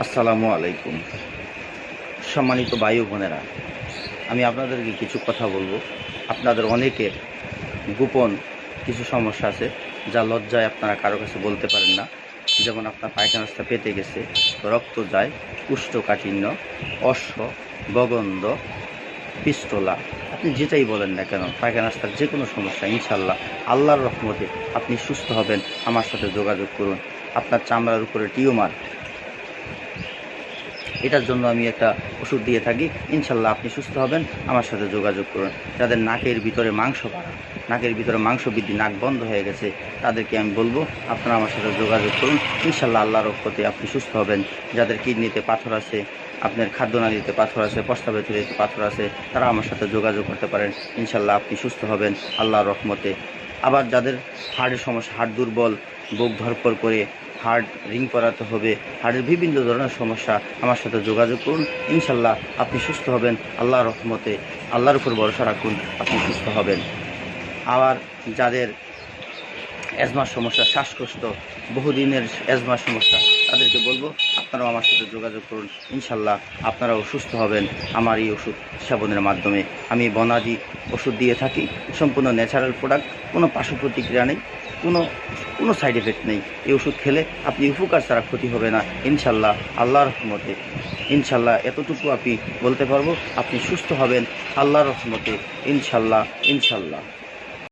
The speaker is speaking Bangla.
আসসালামু আলাইকুম। সম্মানিত ভাই ও বোনেরা, আমি আপনাদেরকে কিছু কথা বলবো। আপনাদের অনেকের গোপন কিছু সমস্যা আছে যা লজ্জায় আপনারা কারো কাছে বলতে পারেন না। যেমন আপনার পায়খানা রাস্তা পেতে গেছে, রক্ত যায়, কোষ্ঠকাঠিন্য, অশ্ব, গগন্ধ, পিস্তলা, আপনি যেটাই বলেন না কেন, পায়খানা রাস্তার যে কোনো সমস্যা, ইনশাল্লাহ আল্লাহর রহমতে আপনি সুস্থ হবেন। আমার সাথে যোগাযোগ করুন। আপনার চামড়ার উপরে টিউমার, এটার জন্য আমি একটা ওষুধ দিয়ে থাকি। ইনশাল্লাহ আপনি সুস্থ হবেন। আমার সাথে যোগাযোগ করুন। যাদের নাকের ভিতরে মাংস বাড়া, নাকের ভিতরে মাংস বৃদ্ধি, নাক বন্ধ হয়ে গেছে, তাদেরকে আমি বলবো আপনারা আমার সাথে যোগাযোগ করুন। ইনশাল্লাহ আল্লাহর রহমতে আপনি সুস্থ হবেন। যাদের কিডনিতে পাথর আছে, আপনার খাদ্যনালীতে পাথর আছে, প্রস্রাবের থলিতে পাথর আছে, তারা আমার সাথে যোগাযোগ করতে পারেন। ইনশাল্লাহ আপনি সুস্থ হবেন আল্লাহর রহমতে। আবার যাদের হার্টের সমস্যা, হার্ট দুর্বল, বুক ধরপড় করে, হার্ট রিং করাতে হবে, হার্টের বিভিন্ন ধরনের সমস্যা, আমার সাথে যোগাযোগ করুন। ইনশাল্লাহ আপনি সুস্থ হবেন আল্লাহর রহমতে। আল্লাহর উপর ভরসা রাখুন, আপনি সুস্থ হবেন। আবার যাদের অ্যাজমার সমস্যা, শ্বাসকষ্ট, বহুদিনের অ্যাজমার সমস্যা, তাদেরকে বলবো আপনারাও আমার সাথে যোগাযোগ করুন। ইনশাল্লাহ আপনারাও সুস্থ হবেন আমার এই ওষুধ সেবনের মাধ্যমে। আমি বনাদি ওষুধ দিয়ে থাকি, সম্পূর্ণ ন্যাচারাল প্রোডাক্ট, কোনো পার্শ্ব প্রতিক্রিয়া নেই, কোনো কোনো সাইড এফেক্ট নেই। এই ওষুধ খেলে আপনি উপকার ছাড়া ক্ষতি হবে না ইনশাল্লাহ আল্লাহর রহমতে। ইনশাল্লাহ এতটুকু আমি বলতে পারবো, আপনি সুস্থ হবেন আল্লাহর রহমতে ইনশাল্লাহ। ইনশাল্লাহ।